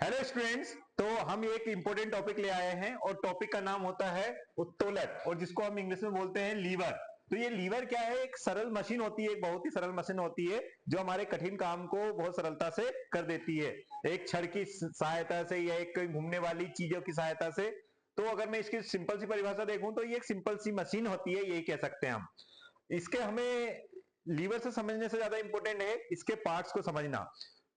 Hello students. तो हम एक इंपॉर्टेंट टॉपिक ले आए हैं और टॉपिक का नाम होता है उत्तोलक, और जिसको हम इंग्लिश में बोलते हैं लीवर। तो ये लीवर क्या है? एक सरल मशीन होती है, एक बहुत ही सरल मशीन होती है जो हमारे कठिन काम को बहुत सरलता से कर देती है, एक छड़ की सहायता से या एक घूमने वाली चीजों की सहायता से। तो अगर मैं इसकी सिंपल सी परिभाषा देखूं तो ये एक सिंपल सी मशीन होती है, यही कह सकते हैं हम। इसके हमें लीवर से समझने से ज्यादा इंपॉर्टेंट है इसके पार्ट्स को समझना।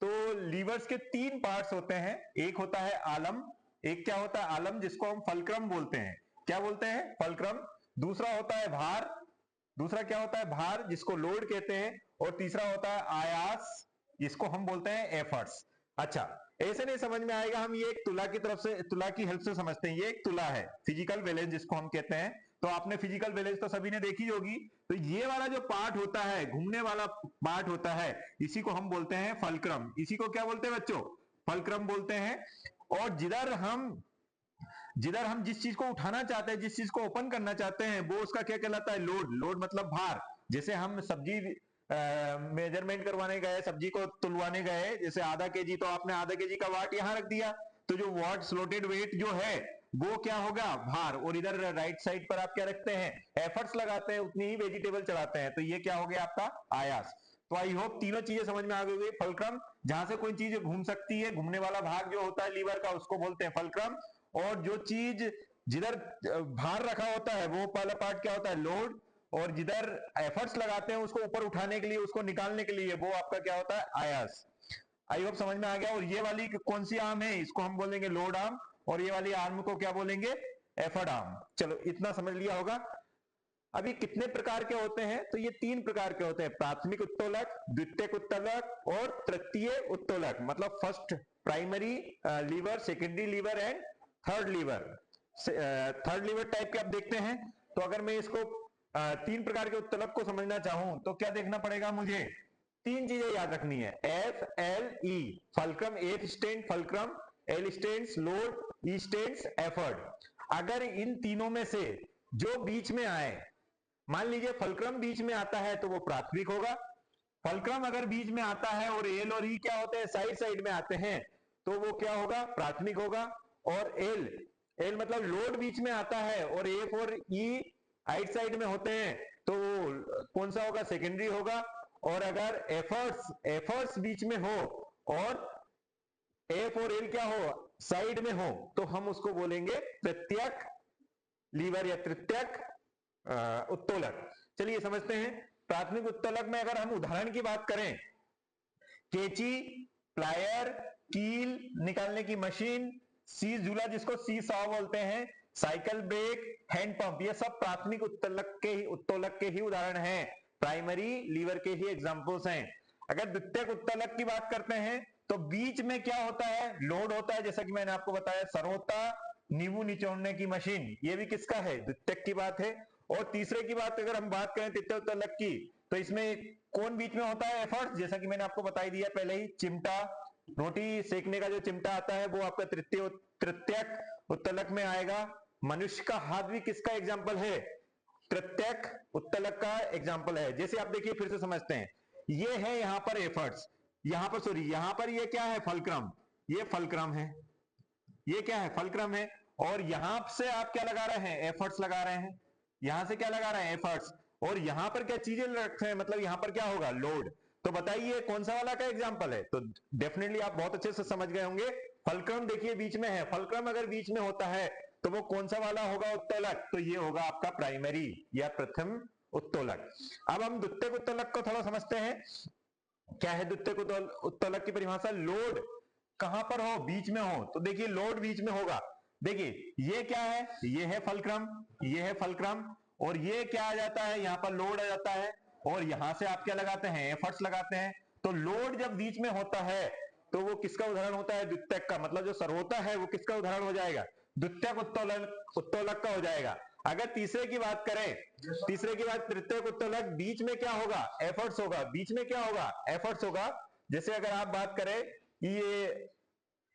तो लीवर्स के तीन पार्ट्स होते हैं। एक होता है आलम। एक क्या होता है आलम, जिसको हम फलक्रम बोलते हैं। क्या बोलते हैं? फलक्रम। दूसरा होता है भार। दूसरा क्या होता है? भार, जिसको लोड कहते हैं। और तीसरा होता है आयास, जिसको हम बोलते हैं एफर्ट्स। अच्छा, ऐसे नहीं समझ में आएगा। हम ये एक तुला की तरफ से, तुला की हेल्प से समझते हैं। ये एक तुला है, फिजिकल बैलेंस जिसको हम कहते हैं। तो आपने फिजिकल बैलेंस तो सभी ने देखी होगी। तो ये वाला जो पार्ट होता है, घूमने वाला पार्ट होता है, इसी को हम बोलते हैं फलक्रम। इसी को क्या बोलते हैं बच्चों? फलक्रम बोलते हैं। और जिधर हम जिस चीज को उठाना चाहते हैं, जिस चीज को ओपन करना चाहते हैं, वो उसका क्या कहलाता है? लोड। लोड मतलब भार। जैसे हम सब्जी मेजरमेंट करवाने गए, सब्जी को तुलवाने गए, जैसे आधा केजी, तो आपने आधा केजी का वाट यहां रख दिया। तो जो वाट स्लोटेड वेट जो है वो क्या होगा? भार। और इधर राइट साइड पर आप क्या रखते हैं? एफर्ट्स लगाते हैं, उतनी ही वेजिटेबल चढ़ाते हैं। तो ये क्या हो गया आपका? आयास। तो आई होप तीनों चीजें समझ में आ गई। फलक्रम, जहां से कोई चीज घूम सकती है, घूमने वाला भाग जो होता है लीवर का, उसको बोलते हैं फलक्रम। और जो चीज जिधर भार रखा होता है, वो पहला पार्ट क्या होता है? लोड। और जिधर एफर्ट्स लगाते हैं उसको ऊपर उठाने के लिए, उसको निकालने के लिए, वो आपका क्या होता है? आयास। आई होप समझ में आ गया। और ये वाली कौन सी आर्म है? इसको हम बोलेंगे लोड आर्म। और ये वाली आर्म को क्या बोलेंगे? Effort arm. चलो, इतना समझ लिया होगा। अभी कितने प्रकार के होते हैं? तो ये तीन प्रकार के होते हैं: प्राथमिक उत्तोलक, द्वितीयक उत्तोलक और तृतीय उत्तोलक। मतलब first primary lever, secondary lever and third lever. Third lever type के आप देखते हैं। तो अगर मैं इसको तीन प्रकार के उत्तोलक को समझना चाहूं तो क्या देखना पड़ेगा मुझे? तीन चीजें याद रखनी है। F L E, fulcrum F stand fulcrum, L stands load, ई स्टैंड्स एफर्ट। अगर इन तीनों में से जो बीच में आए, मान लीजिए फलक्रम बीच में आता है तो वो प्राथमिक होगा। फलक्रम अगर बीच में आता है और एल और ई क्या होते हैं? साइड साइड में आते हैं, तो वो क्या होगा? प्राथमिक होगा। और एल, एल मतलब लोड बीच में आता है और एफ और ई राइट साइड में होते हैं, तो वो कौन सा होगा? सेकेंडरी होगा। और अगर एफर्ट्स एफर्ट्स बीच में हो और एफ और एल क्या हो? साइड में हो, तो हम उसको बोलेंगे तृतीयक लीवर या तृतीयक उत्तोलक। चलिए समझते हैं। प्राथमिक उत्तोलक में अगर हम उदाहरण की बात करें, कैंची, प्लायर, कील निकालने की मशीन, सी झूला जिसको सी सॉ बोलते हैं, साइकिल ब्रेक, हैंड पंप, ये सब प्राथमिक उत्तोलक के ही उदाहरण हैं। प्राइमरी लीवर के ही एग्जांपल्स हैं। अगर द्वितीयक उत्तोलक की बात करते हैं तो बीच में क्या होता है? लोड होता है। जैसा कि मैंने आपको बताया, सरोता नींबू निचोड़ने की मशीन, ये भी किसका है? द्वितीयक की बात है। और तीसरे की बात अगर हम बात करें तृतीय उत्तोलक की, तो इसमें कौन बीच में होता है? एफर्ट्स। जैसा कि मैंने आपको बताई दिया पहले ही, चिमटा, रोटी सेकने का जो चिमटा आता है वो आपका तृतीयक उत्तोलक में आएगा। मनुष्य का हाथ भी किसका एग्जाम्पल है? तृतीयक उत्तोलक का एग्जाम्पल है। जैसे आप देखिए, फिर से समझते हैं। ये है यहां पर एफर्ट्स, यहां पर सॉरी, यहां पर ये क्या है? फलक्रम। ये फलक्रम है, ये क्या है? फलक्रम है। और यहां से आप क्या लगा रहे हैं? एफर्ट्स लगा रहे हैं। यहां से क्या लगा रहे हैं? एफर्ट्स। और यहां पर क्या चीजें रख रहे हैं? मतलब यहां पर क्या होगा? लोड। तो बताइए कौन सा वाला का एग्जांपल है? तो डेफिनेटली आप बहुत अच्छे से समझ गए होंगे। फलक्रम देखिए बीच में है। फलक्रम अगर बीच में होता है तो वो कौन सा वाला होगा उत्तोलक? तो ये होगा आपका प्राइमरी या प्रथम उत्तोलक। अब हम द्वितीयक उत्तोलक को थोड़ा समझते हैं। क्या है द्वितीयक उत्तोलक की परिभाषा? लोड कहां पर हो? बीच में हो। तो देखिए लोड बीच में होगा। देखिए ये क्या है? ये है फलक्रम, ये है फलक्रम। और ये क्या आ जाता है? यहां पर लोड आ जाता है। और यहां से आप क्या लगाते हैं? एफर्ट्स लगाते हैं। तो लोड जब बीच में होता है तो वो किसका उदाहरण होता है? द्वितीयक का। मतलब जो सर्वोता है वो किसका उदाहरण हो जाएगा? द्वितीयक उत्तोलक का हो जाएगा। अगर तीसरे की बात करें, तीसरे की बात तृतीयक उत्तोलक, बीच में क्या होगा? एफर्ट्स होगा। बीच में क्या होगा? एफर्ट्स होगा। जैसे अगर आप बात करें ये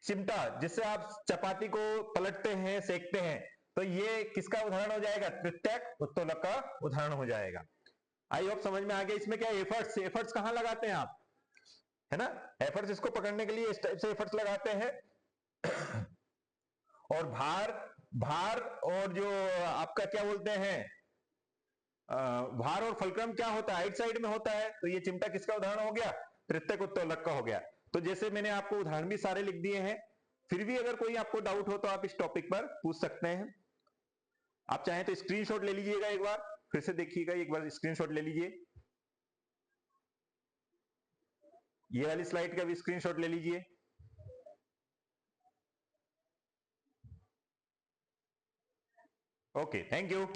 चिमटा जिससे आप चपाती को पलटते हैं, सेकते हैं, तो ये किसका उदाहरण हो जाएगा? तृतीयक उत्तोलक का उदाहरण हो जाएगा। आई होप समझ में आ गया। इसमें क्या एफर्ट्स, एफर्ट्स कहां लगाते हैं आप? है ना? एफर्ट्स इसको पकड़ने के लिए इस टाइप से एफर्ट्स लगाते हैं। और भार, भार और जो आपका क्या बोलते हैं भार और फलक्रम क्या होता है, राइट साइड में होता है। तो ये चिमटा किसका उदाहरण हो गया, तृतीयक उत्तोलक का हो गया। तो जैसे मैंने आपको उदाहरण भी सारे लिख दिए हैं, फिर भी अगर कोई आपको डाउट हो तो आप इस टॉपिक पर पूछ सकते हैं। आप चाहें तो स्क्रीनशॉट ले लीजिएगा, एक बार फिर से देखिएगा, एक बार स्क्रीनशॉट ले लीजिए, ये वाली स्लाइड का भी स्क्रीनशॉट ले लीजिए। Okay, thank you.